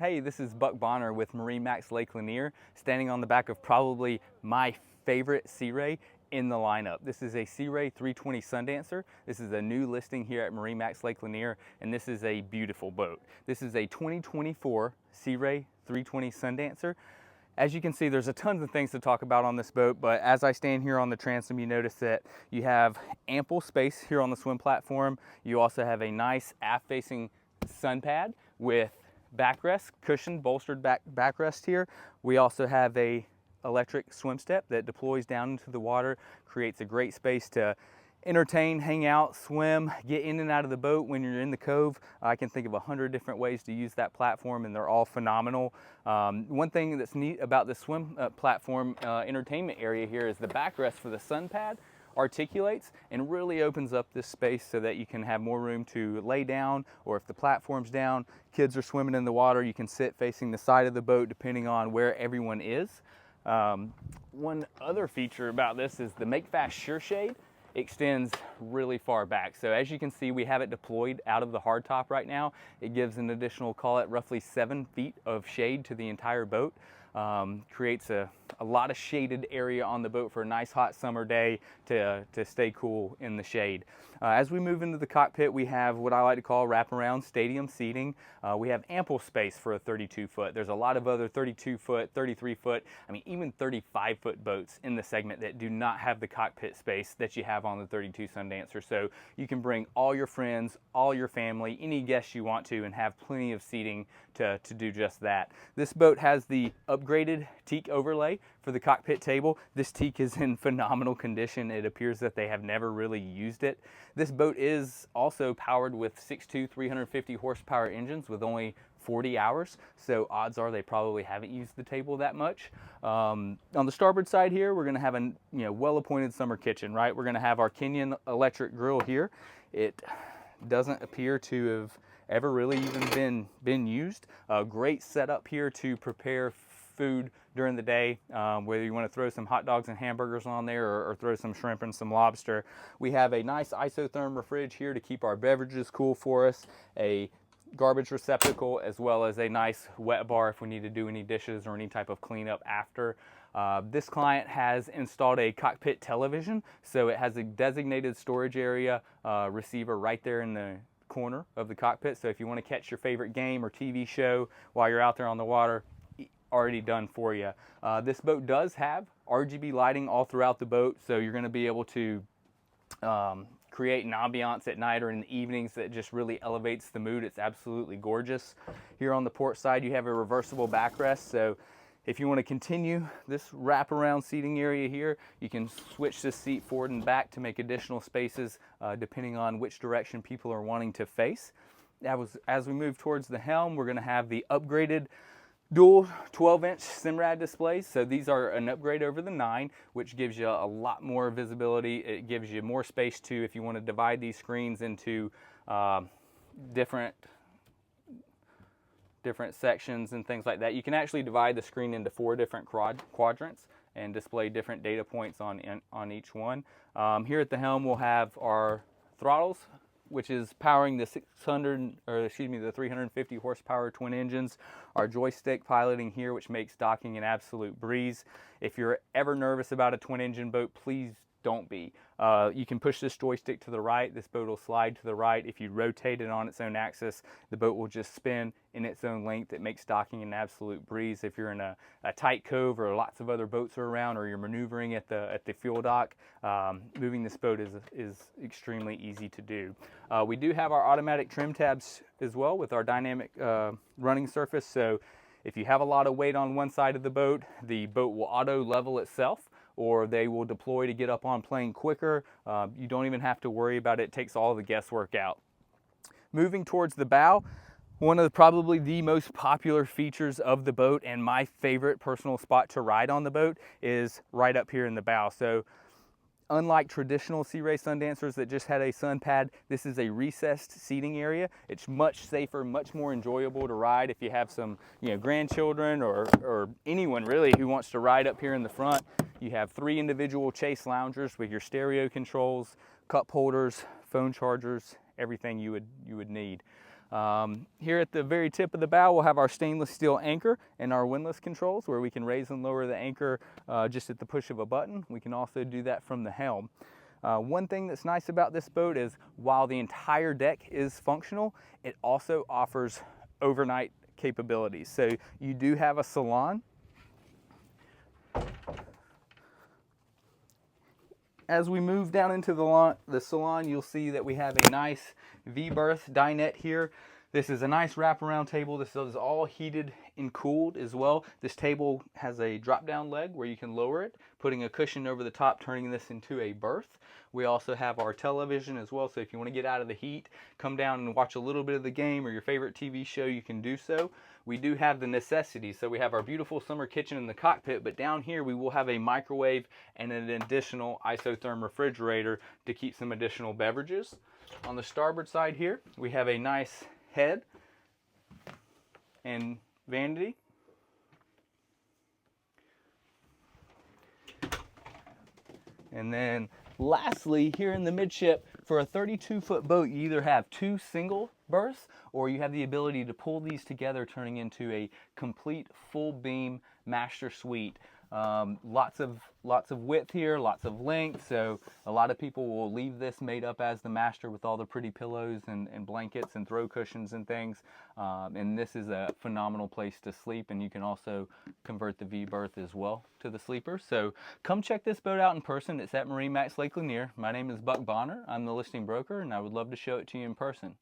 Hey, this is Buck Bonner with MarineMax Lake Lanier, standing on the back of probably my favorite Sea Ray in the lineup. This is a Sea Ray 320 Sundancer. This is a new listing here at MarineMax Lake Lanier, and this is a beautiful boat. This is a 2024 Sea Ray 320 Sundancer. As you can see, there's a ton of things to talk about on this boat, but as I stand here on the transom, you notice that you have ample space here on the swim platform. You also have a nice aft-facing sun pad with backrest, cushioned, bolstered backrest here. We also have a electric swim step that deploys down into the water, creates a great space to entertain, hang out, swim, get in and out of the boat when you're in the cove. I can think of 100 different ways to use that platform, and they're all phenomenal. One thing that's neat about the swim platform entertainment area here is the backrest for the sun pad articulates and really opens up this space so that you can have more room to lay down, or if the platform's down, kids are swimming in the water, you can sit facing the side of the boat depending on where everyone is. One other feature about this is the Make Fast Sure Shade extends really far back. So as you can see, we have it deployed out of the hardtop right now. It gives an additional, call it roughly 7 feet of shade to the entire boat. Creates a lot of shaded area on the boat for a nice hot summer day to stay cool in the shade. As we move into the cockpit, we have what I like to call wraparound stadium seating. We have ample space for a 32-foot. There's a lot of other 32-foot, 33-foot, I mean even 35-foot boats in the segment that do not have the cockpit space that you have on the 32 Sundancer. So you can bring all your friends, all your family, any guests you want to, and have plenty of seating to do just that. This boat has the upgraded teak overlay for the cockpit table. This teak is in phenomenal condition. It appears that they have never really used it. This boat is also powered with 6.2 350 horsepower engines with only 40 hours, so odds are they probably haven't used the table that much. On the starboard side here, we're going to have a well-appointed summer kitchen, right? We're going to have our Kenyan electric grill here. It doesn't appear to have ever really even been used. A great setup here to prepare food during the day, whether you want to throw some hot dogs and hamburgers on there or throw some shrimp and some lobster. We have a nice isotherm fridge here to keep our beverages cool for us, a garbage receptacle, as well as a nice wet bar if we need to do any dishes or any type of cleanup after. This client has installed a cockpit television, so it has a designated storage area receiver right there in the corner of the cockpit. So if you want to catch your favorite game or TV show while you're out there on the water, already done for you. This boat does have RGB lighting all throughout the boat, so you're going to be able to create an ambiance at night or in the evenings that just really elevates the mood. It's absolutely gorgeous. Here on the port side, you have a reversible backrest, so if you want to continue this wraparound seating area here, you can switch this seat forward and back to make additional spaces depending on which direction people are wanting to face. As we move towards the helm, we're going to have the upgraded dual 12-inch Simrad displays. So these are an upgrade over the 9, which gives you a lot more visibility. It gives you more space too if you want to divide these screens into different sections and things like that. You can actually divide the screen into 4 different quadrants and display different data points on each one. Here at the helm, we'll have our throttles, which is powering the 350 horsepower twin engines. Our joystick piloting here, which makes docking an absolute breeze. If you're ever nervous about a twin engine boat, please don't be. You can push this joystick to the right. This boat will slide to the right. If you rotate it on its own axis, the boat will just spin in its own length. It makes docking an absolute breeze. If you're in a tight cove or lots of other boats are around, or you're maneuvering at the fuel dock, moving this boat is extremely easy to do. We do have our automatic trim tabs as well with our dynamic running surface. So if you have a lot of weight on one side of the boat will auto level itself, or they will deploy to get up on plane quicker. You don't even have to worry about it. It takes all the guesswork out. Moving towards the bow, one of probably the most popular features of the boat and my favorite personal spot to ride on the boat is right up here in the bow. So unlike traditional Sea Ray Sundancers that just had a sun pad, this is a recessed seating area. It's much safer, much more enjoyable to ride if you have some grandchildren or anyone really who wants to ride up here in the front. You have 3 individual chase loungers with your stereo controls, cup holders, phone chargers, everything you would need. Here at the very tip of the bow, we'll have our stainless steel anchor and our windlass controls where we can raise and lower the anchor just at the push of a button. We can also do that from the helm. One thing that's nice about this boat is while the entire deck is functional, it also offers overnight capabilities. So you do have a salon. As we move down into the salon, you'll see that we have a nice V-berth dinette here. This is a nice wraparound table. This is all heated and cooled as well. This table has a drop-down leg where you can lower it, putting a cushion over the top, turning this into a berth. We also have our television as well, so if you want to get out of the heat, come down and watch a little bit of the game or your favorite TV show, you can do so. We do have the necessities, so we have our beautiful summer kitchen in the cockpit, but down here we will have a microwave and an additional isotherm refrigerator to keep some additional beverages. On the starboard side here, we have a nice head and vanity. And then lastly, here in the midship, for a 32-foot boat, you either have 2 single berths or you have the ability to pull these together, turning into a complete full beam master suite. Lots of width here, lots of length, so a lot of people will leave this made up as the master with all the pretty pillows and blankets and throw cushions and things. And this is a phenomenal place to sleep, and you can also convert the V-berth as well to the sleeper. So come check this boat out in person. It's at MarineMax Lake Lanier. My name is Buck Bonner. I'm the listing broker, and I would love to show it to you in person.